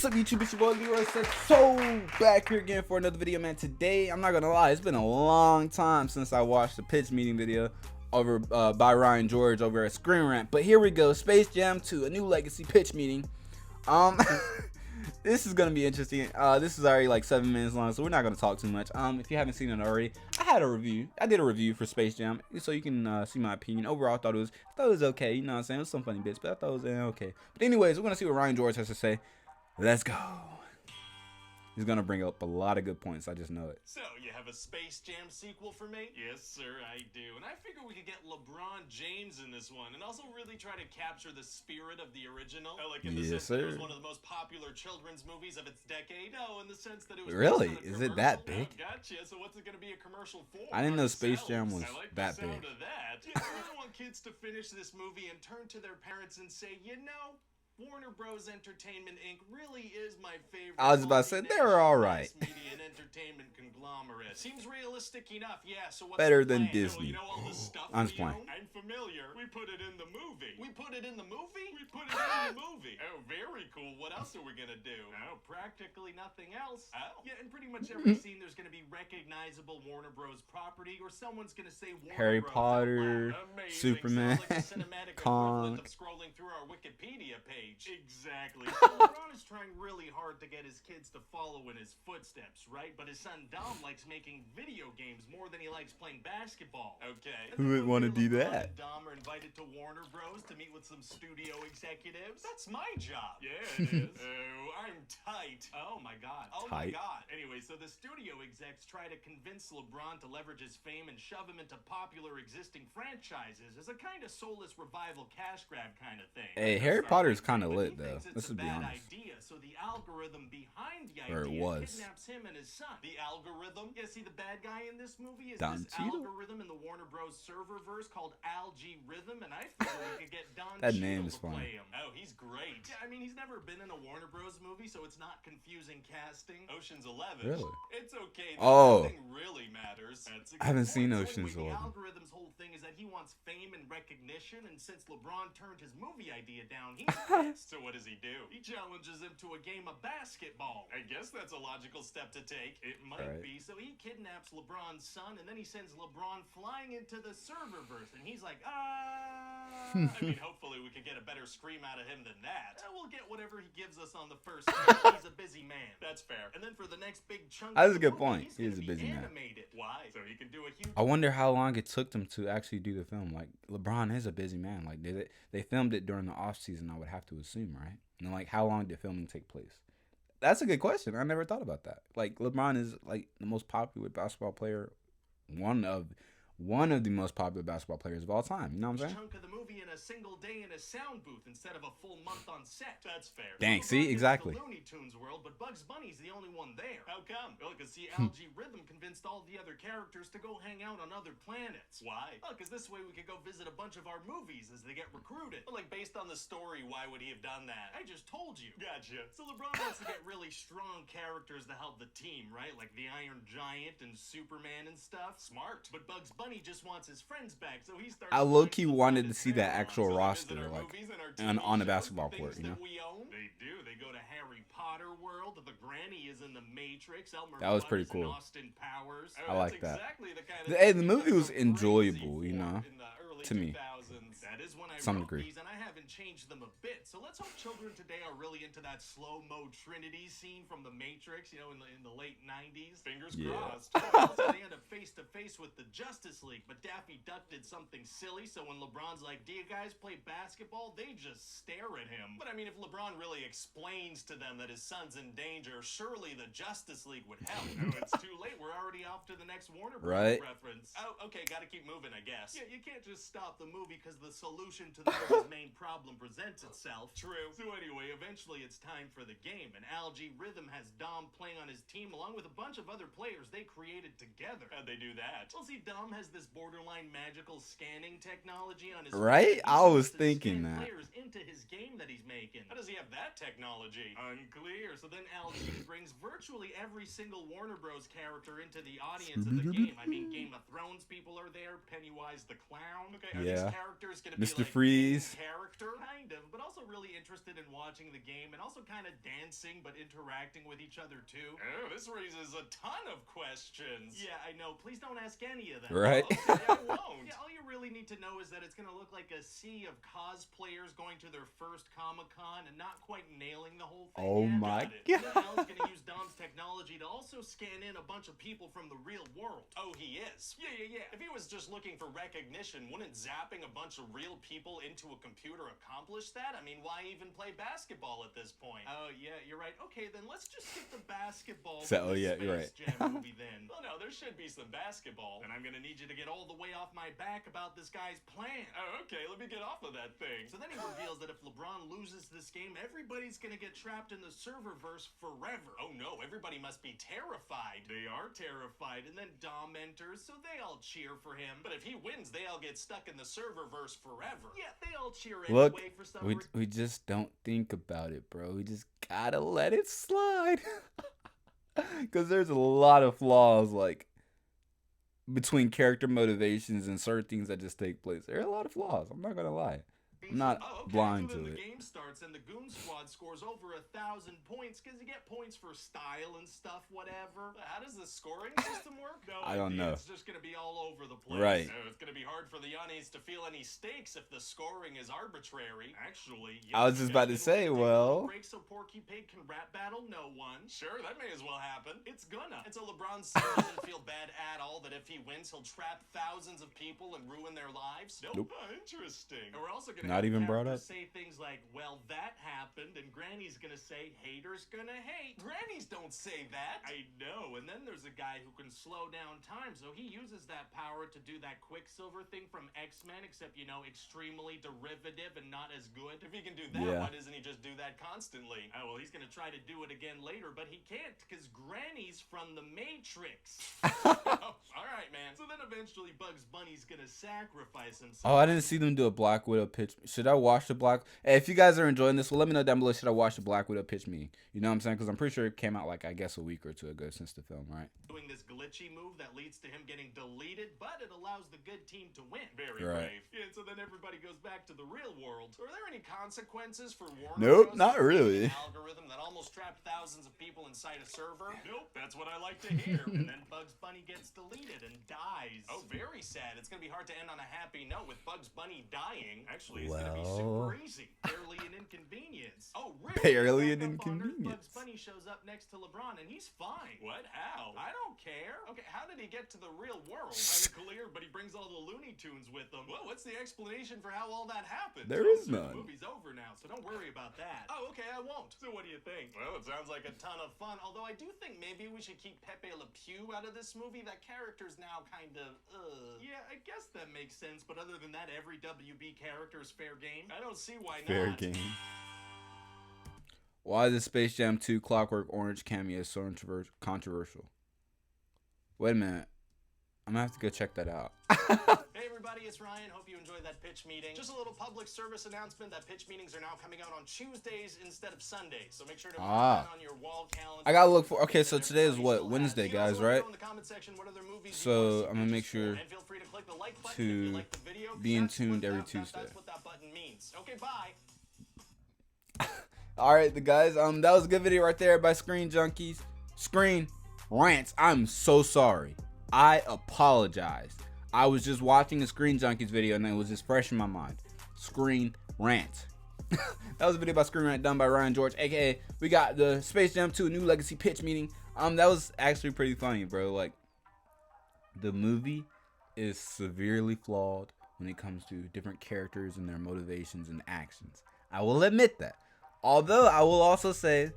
What's up, YouTube? It's your boy Leroy So back here again for another video, man. Today, I'm not gonna lie, it's been a long time since I watched the pitch meeting video over by Ryan George over at Screenrant. But here we go, Space Jam 2, a new legacy pitch meeting. This is gonna be interesting. This is already like 7 minutes long, so we're not gonna talk too much. If you haven't seen it already, I did a review for Space Jam, so you can see my opinion. Overall, I thought it was okay. You know what I'm saying? It was some funny bits, but I thought it was okay. But anyways, we're gonna see what Ryan George has to say. Let's go. He's gonna bring up a lot of good points. I just know it. So, you have a Space Jam sequel for me? Yes, sir, I do. And I figure we could get LeBron James in this one, and also really try to capture the spirit of the original. Oh, like in the sense that it was one of the most popular children's movies of its decade. No, in the sense that it was really. Is it that big? Oh, gotcha. So what's it gonna be a commercial for? I didn't know Space Jam was like that the sound big. Of that. Do you really want kids to finish this movie and turn to their parents and say, you know, Warner Bros. Entertainment Inc. really is my favorite. I was about to say they were all right. Media and entertainment conglomerate. Seems realistic enough, yeah. So what's better the than plan? Disney. You know all the stuff I'm just playing. I'm familiar. We put it in the movie. We put it in the movie? We put it in the movie. Oh, very cool. What else are we gonna do? Oh, practically nothing else. Oh, yeah. In pretty much every scene, there's gonna be recognizable Warner Bros. Property, or someone's gonna say Warner Harry Bros. Potter, Superman, Sounds like a cinematic Kong. equivalent of scrolling through our Wikipedia page. Exactly. So LeBron is trying really hard to get his kids to follow in his footsteps, right? But his son Dom likes making video games more than he likes playing basketball. Okay. Who would want to do LeBron that? and Dom are invited to Warner Bros. To meet with some studio executives. That's my job. Yeah, it is. Oh, I'm tight. Oh my god. Oh my Tight. god. Anyway, so the studio execs try to convince LeBron to leverage his fame and shove him into popular existing franchises as a kind of soulless revival cash grab kind of thing. Hey, Harry Potter's kind of lit though. Let's just be honest. Idea. So the algorithm behind the Or it idea was. kidnaps him and his son. The algorithm? Yeah, see, the bad guy in this movie is Don this Cheadle? algorithm in the Warner Bros. Serververse called Rhythm, and I figured we could get Don That Cheadle name is to funny. play him. Oh, he's great. Yeah, I mean, he's never been in a Warner Bros. Movie, so it's not confusing casting. Ocean's 11. Really? It's okay. Oh. Nothing really matters. That's a I haven't good seen point. Ocean's Anyway, 11. The algorithm's whole thing is that he wants fame and recognition, and since LeBron turned his movie idea down, he's pissed. So what does he do? He challenges him to a game of basketball. I guess that's a logical step to take. It might be. So he kidnaps LeBron's son, and then he sends LeBron flying into the serververse, and he's like, I mean, hopefully we could get a better scream out of him than that. We'll get whatever he gives us on the first scene. He's a busy man. That's fair. And then for the next big chunk That's of a the good movie, point. he's He is gonna a busy be man. animated. Why? So he can do a huge... I wonder how long it took them to actually do the film. Like, LeBron is a busy man. Like, they filmed it during the off season, I would have to assume, right? And like, how long did filming take place? That's a good question. I never thought about that. Like, LeBron is like the most popular basketball player, one of the most popular basketball players of all time. You know what I'm saying? Chunk of the movie in a single day in a sound booth instead of a full month on set. That's fair. Dang, So see? LeBron is Exactly. The Looney Tunes world, but Bugs Bunny's the only one there. How come? Well, because see, Rhythm convinced all the other characters to go hang out on other planets. Why? Well, because this way we could go visit a bunch of our movies as they get recruited. Well, like, based on the story, why would he have done that? I just told you. Gotcha. So LeBron wants to get really strong characters to help the team, right? Like the Iron Giant and Superman and stuff. Smart. But Bugs Bunny just wants his friends back, so he starts... I low-key wanted to see that actual roster, like, on the basketball court, you know? They do. They go to Harry Potter world. The granny is in the Matrix. Elmer That was Fudd pretty is in cool. Austin Powers. I like that. Exactly the kind of Hey, thing the you movie gotta was go enjoyable, crazy you know, for in the early to me. 2000s. That is when I Some wrote degree. these, and I haven't changed them a bit. So let's hope children today are really into that slow-mo Trinity scene from the Matrix, you know, in the late 90s. Fingers crossed. So they end up face-to-face with the Justice League, but Daffy Duck did something silly, so when LeBron's like, do you guys play basketball? They just stare at him. But I mean, if LeBron really explains to them that his son's in danger, surely the Justice League would help. Oh, it's too late. We're already off to the next Warner Bros. Reference. Oh, okay, gotta keep moving, I guess. Yeah, you can't just stop the movie because the solution to the movie's main problem presents itself. True. So anyway, eventually it's time for the game, and Rhythm has Dom playing on his team along with a bunch of other players they created together. How'd they do that? Well, see, Dom has this borderline magical scanning technology on his... Right? He I was wants to thinking scan that. players into his game that he's making. How does he have that technology? Unclear. So then brings virtually every single Warner Bros. Character into the audience of the game. I mean, Game of Thrones people are there. Pennywise the Clown. Okay, are these characters gonna be Mr. like Freeze. character, kind of, but also really interested in watching the game and also kind of dancing but interacting with each other too. Oh, this raises a ton of questions. Yeah, I know. Please don't ask any of them. Right. Oh, okay, I won't. Yeah, all you really need to know is that it's gonna look like a sea of cosplayers going to their first Comic-Con and not quite nailing the whole thing. Oh yet. my Got it. God. And then Al's gonna use Dom's technology to also scan in a bunch of people from the real world. Oh, he is? Yeah. If he was just looking for recognition, wouldn't zapping a bunch of real people into a computer accomplish that? I mean, why even play basketball at this point? Oh, yeah, you're right. Okay, then let's just skip the basketball So, for the yeah, you're Space Jam movie then. Well, no, there should be some basketball. And I'm gonna need you to get all the way off my back about this guy's plan. Oh, okay, let me get off of that thing. So then he reveals that if LeBron loses this game, everybody's gonna get trapped in the serververse forever. Oh no, everybody must be terrified. They are terrified. And then Dom enters, so they all cheer for him. But if he wins, they all get stuck in the serververse forever. Yeah, they all cheer Look, anyway for some we just don't think about it, bro. We just gotta let it slide. Because there's a lot of flaws, like, between character motivations and certain things that just take place. There are a lot of flaws. I'm not gonna lie. I'm not blind so then to the it. game starts and the Goon Squad scores over 1,000 points because you get points for style and stuff, whatever. How does the scoring system work? No I don't idea. know. It's just gonna be all over the place. Right. So it's gonna be hard for the Yannis to feel any stakes if the scoring is arbitrary. Actually, I was just about to say, well, break so Porky Pig can rap battle no one. Sure, that may as well happen. It's gonna. And so LeBron still doesn't feel bad at all that if he wins, he'll trap thousands of people and ruin their lives. Nope. Oh, interesting. And we're also gonna Not have even brought characters up. say things like, well, that happened, and Granny's gonna say, haters gonna hate. Grannies don't say that. I know. And then there's a guy who can slow down time, so he uses that power to do that Quicksilver thing from X-Men, except, you know, extremely derivative and not as good. If he can do that, Yeah. why doesn't he just do that constantly? Oh, well, he's gonna try to do it again later, but he can't, because Granny's from the Matrix. Oh, all right, man. So then eventually Bugs Bunny's gonna sacrifice himself. Oh, I didn't see them do a Black Widow pitch. Should I watch the Black? Hey, if you guys are enjoying this, well, let me know down below. Should I watch the Black Widow pitch meeting? You know what I'm saying? Because I'm pretty sure it came out like, I guess, a week or two ago since the film, right? Doing this glitchy move that leads to him getting deleted, but it allows the good team to win. Very Right. brave. Yeah, so then everybody goes back to the real world. So are there any consequences for Warner Nope, Bros. not really. An algorithm that almost trapped thousands of people inside a server? Nope, that's what I like to hear. And then Bugs Bunny gets deleted and dies. Oh, very sad. It's gonna be hard to end on a happy note with Bugs Bunny dying. Actually, it's gonna be super easy. Barely an inconvenience. Oh, really? Barely an Back up on Earth, inconvenience. Bugs Bunny shows up next to LeBron and he's fine. What? How? I don't care. Okay, how did he get to the real world? Unclear, but he brings all the Looney Tunes with him. Well, what's the explanation for how all that happened? There is The none. movie's over now, so don't worry about that. Oh, okay, I won't. So what do you think? Well, it sounds like a ton of fun, although I do think maybe we should keep Pepe Le Pew out of this movie. That character's now kind of, Yeah, I guess that makes sense, but other than that, every WB character is fair game. I don't see why not. Fair game. Why is the Space Jam 2 Clockwork Orange cameo so controversial? Wait a minute. I'm gonna have to go check that out. Hey everybody, it's Ryan. Hope you enjoyed that pitch meeting. Just a little public service announcement that pitch meetings are now coming out on Tuesdays instead of Sundays. So make sure to put that on your wall calendar. I gotta look for. Okay, so today is what? Wednesday, guys, right? In the comment section what other movies So, you wanna see I'm gonna make pitches for. sure And feel free to click the like button to if you like the video, 'cause be in that's what tuned every that- Tuesday. That's what that button means. Okay, bye. All right, the guys. That was a good video right there by Screen Junkies. Screen Rants. I'm so sorry. I apologize. I was just watching a Screen Junkies video and it was just fresh in my mind. Screen Rant. That was a video by Screen Rant done by Ryan George, aka we got the Space Jam 2 New Legacy pitch meeting. That was actually pretty funny, bro. Like, the movie is severely flawed when it comes to different characters and their motivations and actions. I will admit that. Although I will also say,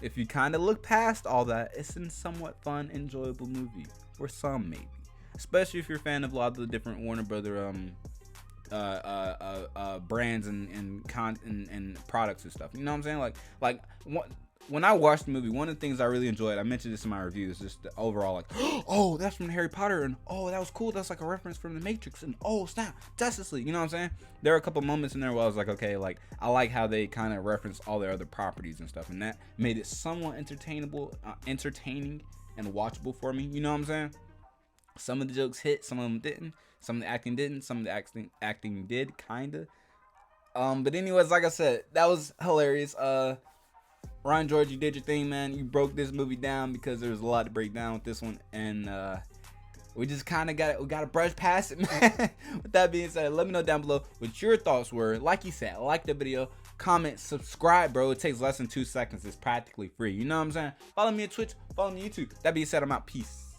if you kind of look past all that, it's a somewhat fun, enjoyable movie. For some, maybe. Especially if you're a fan of a lot of the different Warner Brother brands and products and stuff. You know what I'm saying? Like when I watched the movie, one of the things I really enjoyed, I mentioned this in my review, is just the overall, like, oh, that's from Harry Potter, and oh, that was cool, that's like a reference from the Matrix, and oh, snap, Justice League, you know what I'm saying? There are a couple moments in there where I was like, okay, like, I like how they kind of reference all their other properties and stuff, and that made it somewhat entertaining and watchable for me, you know what I'm saying? Some of the jokes hit, some of them didn't. Some of the acting didn't. Some of the acting did, kinda. But anyways, like I said, that was hilarious. Ron George, you did your thing, man. You broke this movie down because there was a lot to break down with this one, and we just kind of got to brush past it, man. With that being said, let me know down below what your thoughts were. Like you said, like the video, comment, subscribe, bro. It takes less than 2 seconds. It's practically free. You know what I'm saying? Follow me on Twitch, follow me on YouTube. That being said, I'm out. Peace.